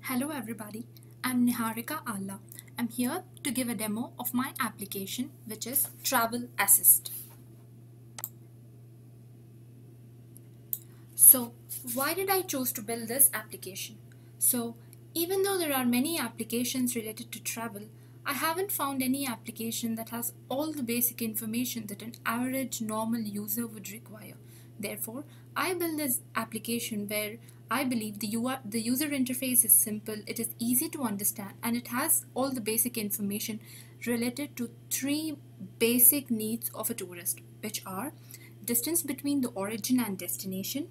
Hello everybody, I'm Niharika Alla. I'm here to give a demo of my application which is Travel Assist. So why did I choose to build this application? So even though there are many applications related to travel, I haven't found any application that has all the basic information that an average normal user would require. Therefore, I built this application where I believe the user interface is simple, it is easy to understand, and it has all the basic information related to three basic needs of a tourist, which are distance between the origin and destination,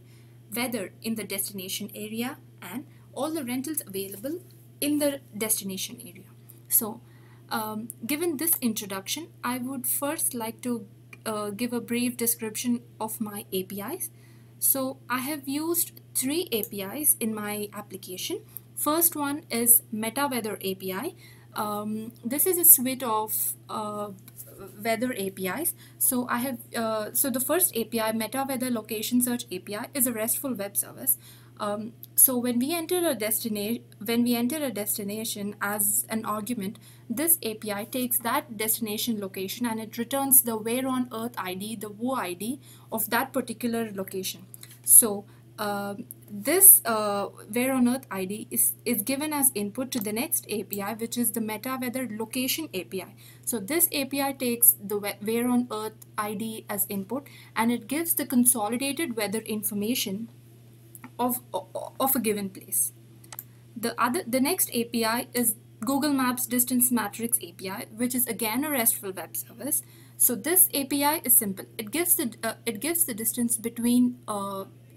weather in the destination area, and all the rentals available in the destination area. So, given this introduction, I would first like to give a brief description of my APIs. So, I have used three APIs in my application. First one is MetaWeather API. This is a suite of weather APIs. So so the first API, MetaWeather Location Search API, is a RESTful web service. So when we enter a destination as an argument, this API takes that destination location and it returns the where on earth ID, the WO ID of that particular location. So this where on earth ID is given as input to the next API, which is the MetaWeather Location API. So this API takes the where on earth ID as input and it gives the consolidated weather information of a given place. The next API is Google Maps Distance Matrix API, which is again a RESTful web service. So this API is simple. It gives the distance between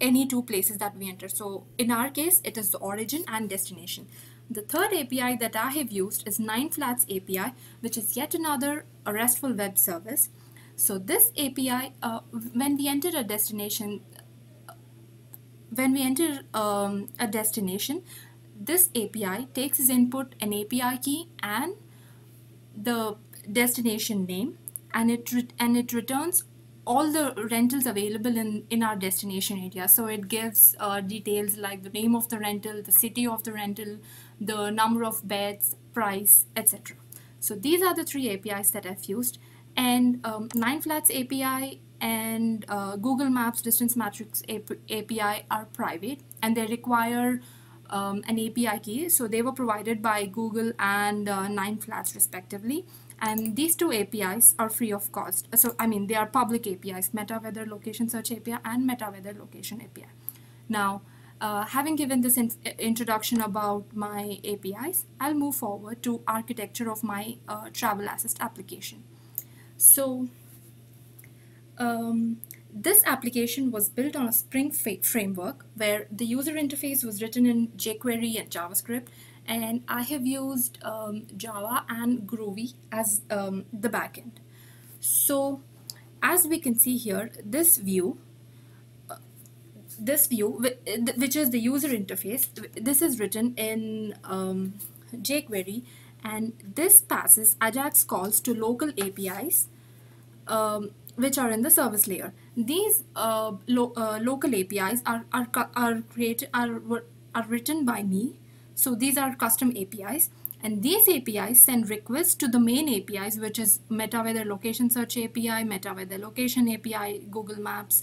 any two places that we enter. So in our case, it is the origin and destination. The third API that I have used is 9flats API, which is yet another RESTful web service. So this API, when we enter a destination, this API takes as input an API key and the destination name, and it returns all the rentals available in our destination area. So it gives details like the name of the rental, the city of the rental, the number of beds, price, etc. So these are the three APIs that I've used, and 9flats API and Google Maps Distance Matrix API are private and they require an API key. So they were provided by Google and 9flats respectively. And these two APIs are free of cost. So, I mean, they are public APIs, MetaWeather Location Search API and MetaWeather Location API. Now, having given this introduction about my APIs, I'll move forward to architecture of my Travel Assist application. So, this application was built on a Spring framework where the user interface was written in jQuery and JavaScript, and I have used Java and Groovy as the backend. So as we can see here, this view, which is the user interface, this is written in jQuery, and this passes AJAX calls to local APIs which are in the service layer. These local APIs are written by me. So these are custom APIs, and these APIs send requests to the main APIs, which is MetaWeather Location Search API, MetaWeather Location API, Google Maps,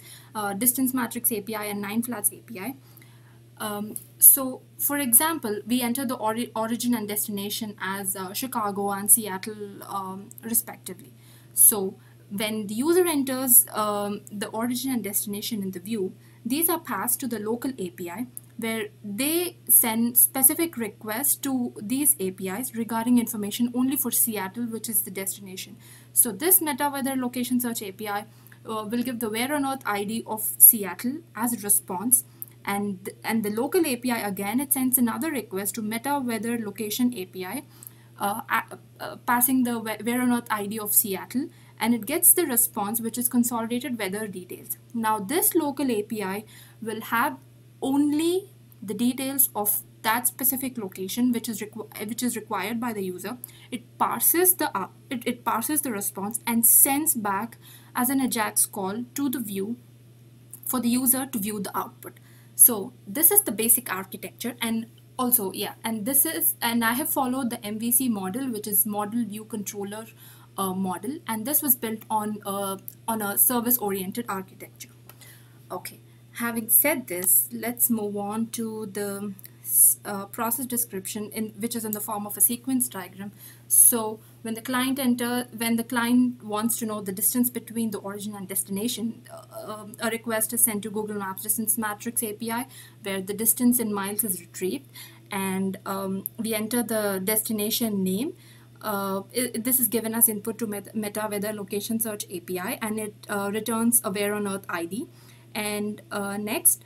Distance Matrix API, and 9flats API. So, for example, we enter the origin and destination as Chicago and Seattle respectively. So when the user enters the origin and destination in the view, these are passed to the local API where they send specific requests to these APIs regarding information only for Seattle, which is the destination. So this MetaWeather Location Search API will give the where on earth ID of Seattle as a response, and the local API again, it sends another request to MetaWeather Location API passing the where on earth ID of Seattle, and it gets the response, which is consolidated weather details. Now this local API will have only the details of that specific location which is required by the user. It parses the response and sends back as an AJAX call to the view for the user to view the output. So this is the basic architecture, and Also, yeah, and this is, and I have followed the MVC model, which is Model View Controller model, and this was built on a service-oriented architecture. Okay, having said this, let's move on to the process description, in which is in the form of a sequence diagram. So when the client wants to know the distance between the origin and destination, a request is sent to Google Maps Distance Matrix API, where the distance in miles is retrieved, and we enter the destination name. This is given as input to Meta Weather Location Search API, and it returns a Where on Earth ID. And next,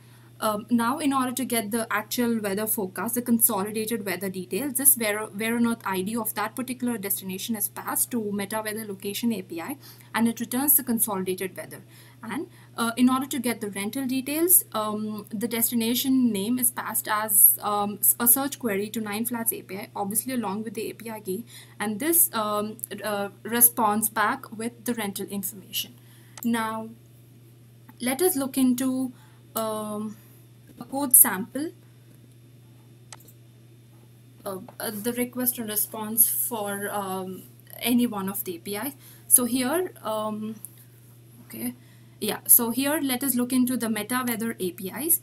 now in order to get the actual weather forecast, the consolidated weather details, this Where on Earth ID of that particular destination is passed to Meta Weather Location API, and it returns the consolidated weather. And in order to get the rental details, the destination name is passed as a search query to 9flats API, obviously along with the API key, and this responds back with the rental information. Now, let us look into a code sample, the request and response for any one of the APIs. So here, okay, yeah. So here, let us look into the Meta Weather APIs.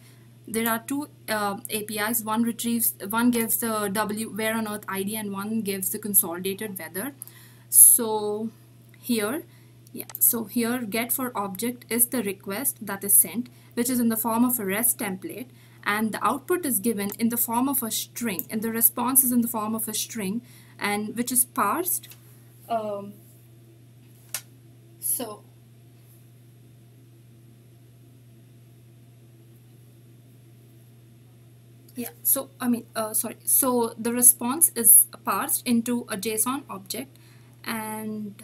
There are two APIs. One gives the Where on Earth ID, and one gives the consolidated weather. So here, yeah, so here get for object is the request that is sent, which is in the form of a REST template, and the output is given in the form of a string, and the response is in the form of a string, and which is parsed. So yeah, so so the response is parsed into a JSON object, and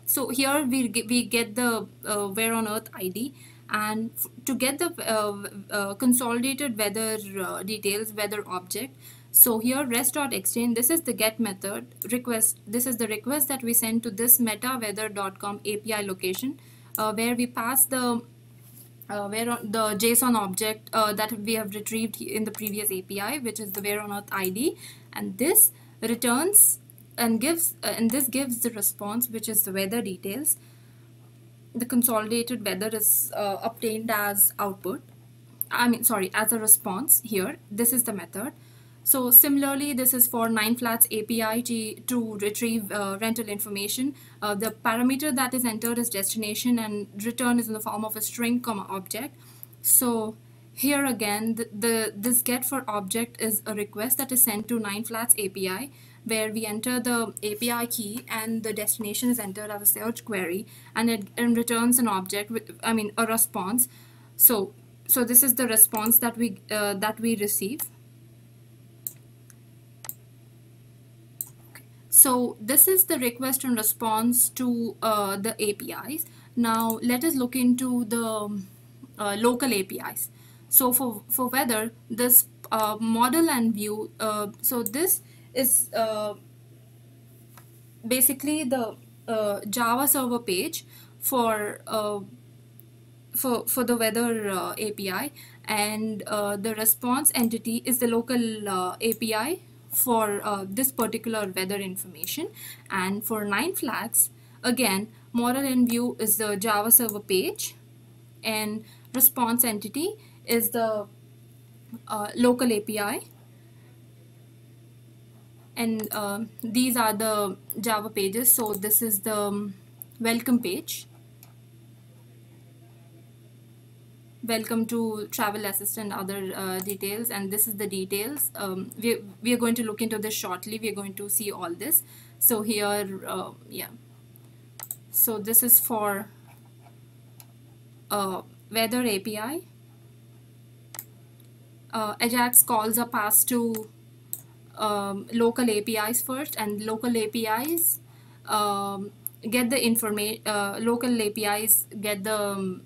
so here we get the Where on Earth ID, and to get the consolidated weather details weather object, so here rest.exchange, this is the get method request. This is the request that we send to this metaweather.com API location, where we pass the where on the JSON object that we have retrieved in the previous API, which is the Where on Earth ID, and this returns and this gives the response, which is the weather details. The consolidated weather is obtained as output. As a response here. This is the method. So similarly, this is for 9flats API to retrieve rental information. The parameter that is entered is destination, and return is in the form of a string, object. So here again, this get for object is a request that is sent to 9flats API, where we enter the API key and the destination is entered as a search query, and it returns an object with, a response. So this is the response that we receive. So this is the request and response to the APIs. Now let us look into the local APIs. So for weather, this model and view, so this is basically the Java server page for the weather API, and the response entity is the local API for this particular weather information. And for 9flats, again, model and view is the Java server page, and response entity is the local API. And these are the Java pages. So this is the welcome page. Welcome to travel assistant, other details, and this is the details. We are going to look into this shortly. We are going to see all this. So here, yeah. So this is for weather API. Ajax calls are passed to local APIs first, and local APIs get the information. Local APIs get the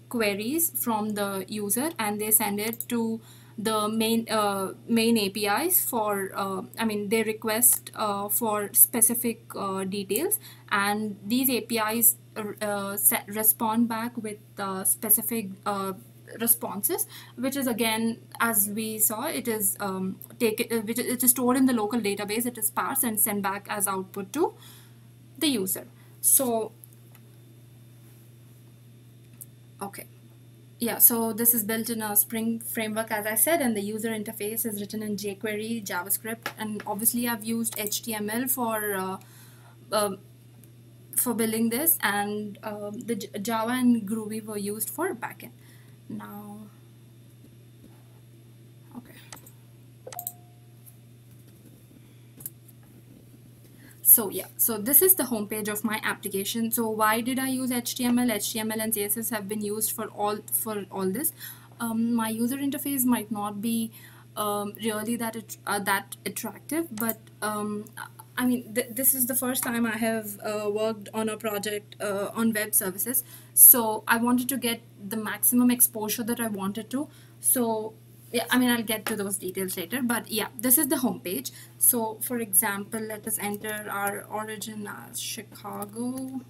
queries from the user, and they send it to the main APIs for they request for specific details, and these APIs respond back with specific responses, which is again, as we saw, it is which it is stored in the local database. It is parsed and sent back as output to the user. So okay, yeah, so this is built in a Spring framework, as I said, and the user interface is written in jQuery, JavaScript, and obviously I've used HTML for building this, and the Java and Groovy were used for backend. Now, okay. So yeah, so this is the homepage of my application. So why did I use HTML? HTML and CSS have been used for all this. My user interface might not be really that attractive, but I mean, this is the first time I have worked on a project on web services. So I wanted to get the maximum exposure that I wanted to. So yeah, I mean, I'll get to those details later, but yeah, this is the homepage. So for example, let us enter our origin as Chicago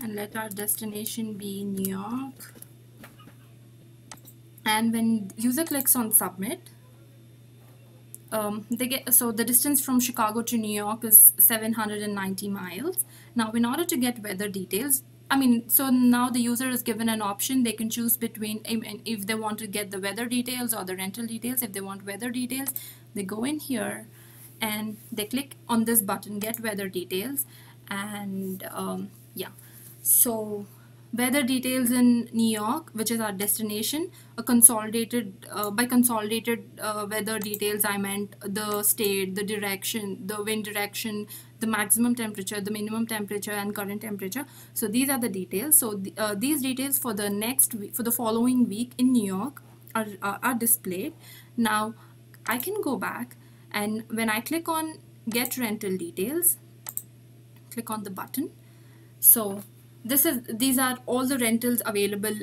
and let our destination be New York. And when user clicks on submit, they get, so the distance from Chicago to New York is 790 miles. Now, in order to get weather details, I mean, so now the user is given an option. They can choose between, I mean, if they want to get the weather details or the rental details. If they want weather details, they go in here and they click on this button, get weather details, and yeah, so weather details in New York, which is our destination, a consolidated by consolidated weather details, I meant the state, the direction, the wind direction, the maximum temperature, the minimum temperature, and current temperature. So these are the details. So these details for the next week, for the following week in New York are displayed. Now I can go back, and when I click on get rental details, click on the button. So these are all the rentals available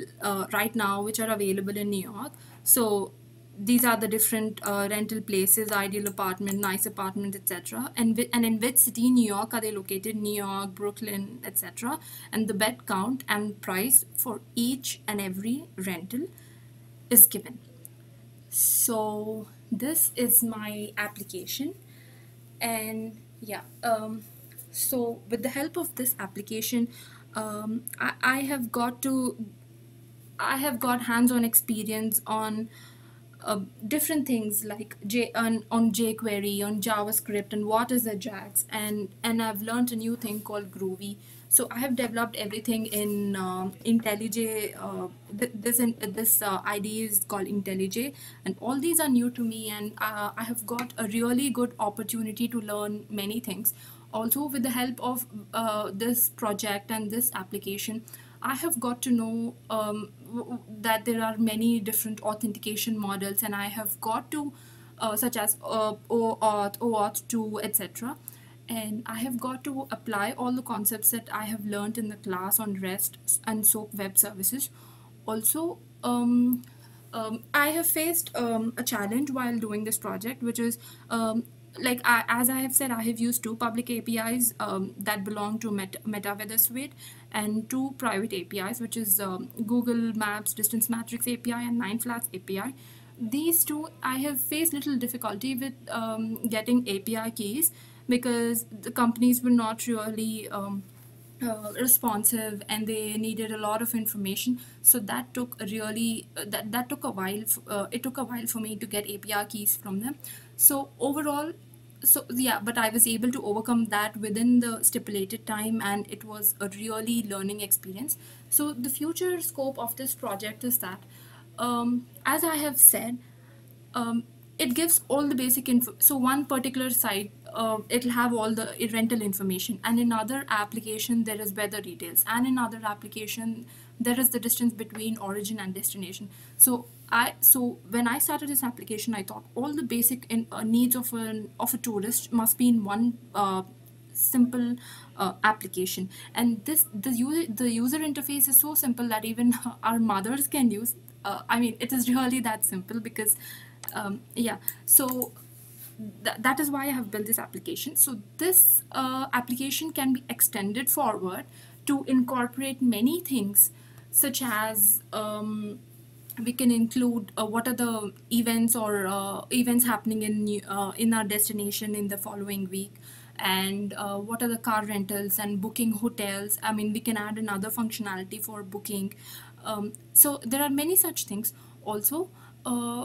right now, which are available in New York. So these are the different rental places: ideal apartment, nice apartment, etc. And in which city in New York are they located? New York, Brooklyn, etc. And the bed count and price for each and every rental is given. So this is my application, and yeah, so with the help of this application, I have got hands-on experience on different things like on jQuery, on JavaScript, and what is Ajax, and I've learned a new thing called Groovy. So I have developed everything in IntelliJ. This IDE is called IntelliJ, and all these are new to me, and I have got a really good opportunity to learn many things. Also, with the help of this project and this application, I have got to know that there are many different authentication models, and I have got to, such as OAuth, OAuth 2, etc. And I have got to apply all the concepts that I have learned in the class on REST and SOAP web services. Also, I have faced a challenge while doing this project, which is as I have said, I have used two public APIs that belong to Meta Weather Suite, and two private APIs, which is Google Maps Distance Matrix API and 9flats API. These two, I have faced little difficulty with getting API keys because the companies were not really responsive, and they needed a lot of information. So that took a really that took a while. It took a while for me to get API keys from them. So overall, so yeah, but I was able to overcome that within the stipulated time, and it was a really learning experience. So the future scope of this project is that, as I have said, it gives all the basic info. So one particular site, it'll have all the rental information, and in other application there is weather details, and in other application there is the distance between origin and destination. So when I started this application, I thought all the basic needs of a tourist must be in one simple application. And the user interface is so simple that even our mothers can use. I mean, it is really that simple because yeah, so that is why I have built this application. So this application can be extended forward to incorporate many things, such as We can include what are the events or events happening in our destination in the following week, and what are the car rentals and booking hotels. I mean, we can add another functionality for booking. So there are many such things. Also,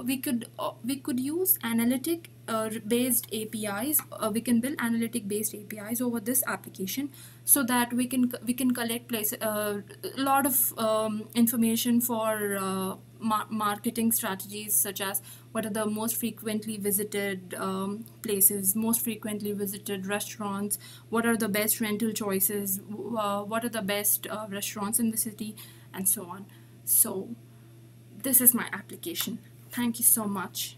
we could use analytic based APIs. We can build analytic based APIs over this application, so that we can collect a lot of information for marketing strategies, such as what are the most frequently visited places, most frequently visited restaurants, what are the best rental choices, what are the best restaurants in the city, and so on. So this is my application. Thank you so much.